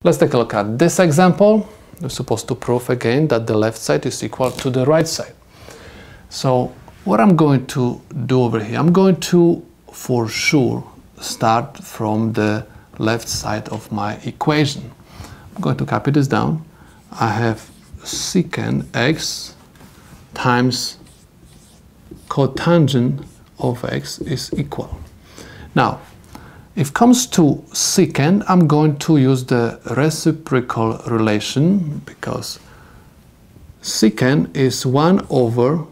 Let's take a look at this example. We're supposed to prove again that the left side is equal to the right side. So what I'm going to do over here, I'm going to for sure start from the left side of my equation. I'm going to copy this down. I have secant x times cotangent of x is equal. Now, if it comes to secant, I'm going to use the reciprocal relation because secant is 1 over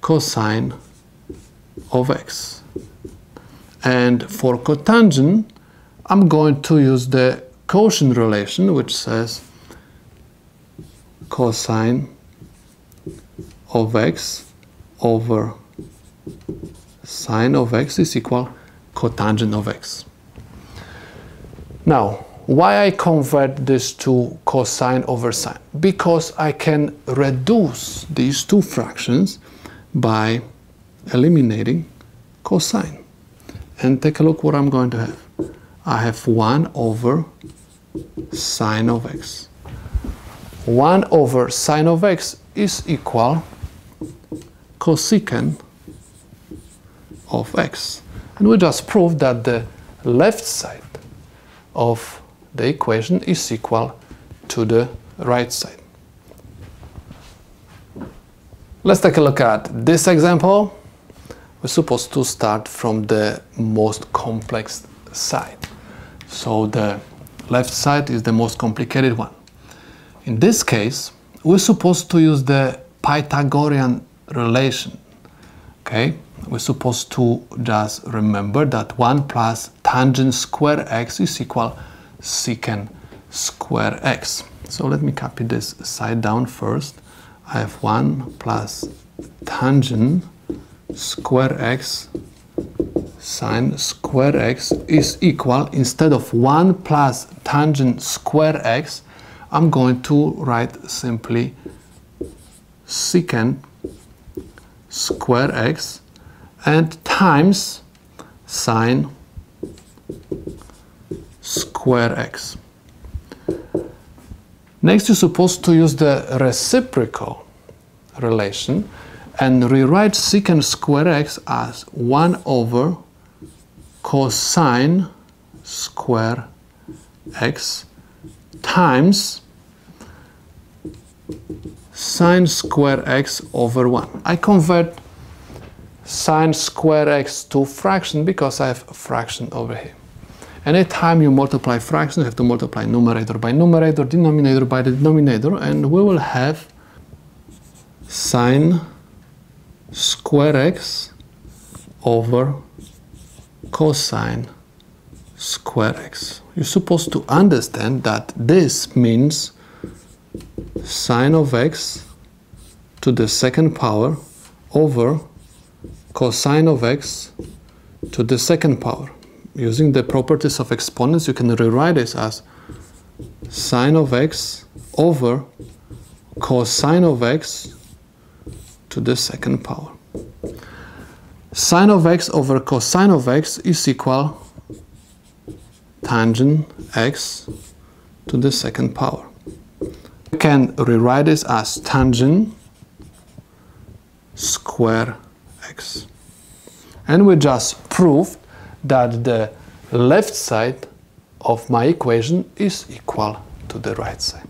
cosine of x. And for cotangent, I'm going to use the quotient relation, which says cosine of x over sine of x is equal cotangent of x. Now, why I convert this to cosine over sine? Because I can reduce these two fractions by eliminating cosine. And take a look what I'm going to have. I have 1 over sine of x. 1 over sine of x is equal cosecant of x. And we just proved that the left side of the equation is equal to the right side. Let's take a look at this example. We're supposed to start from the most complex side. So the left side is the most complicated one. In this case, we're supposed to use the Pythagorean relation. Okay? We're supposed to just remember that 1 plus tangent square x is equal secant square x. So let me copy this side down first. I have 1 plus tangent square x sine square x is equal, instead of 1 plus tangent square x, I'm going to write simply secant square x and times sine square x. Next, you're supposed to use the reciprocal relation and rewrite secant square x as 1 over cosine square x times sine square x over 1. I convert sine square x to fraction because I have a fraction over here. Anytime you multiply fractions, you have to multiply numerator by numerator, denominator by the denominator, and we will have sine square x over cosine square x. You're supposed to understand that this means sine of x to the second power over cosine of x to the second power. Using the properties of exponents, you can rewrite this as sine of x over cosine of x to the second power. Sine of x over cosine of x is equal tangent x to the second power. You can rewrite this as tangent square x. And we just proved that the left side of my equation is equal to the right side.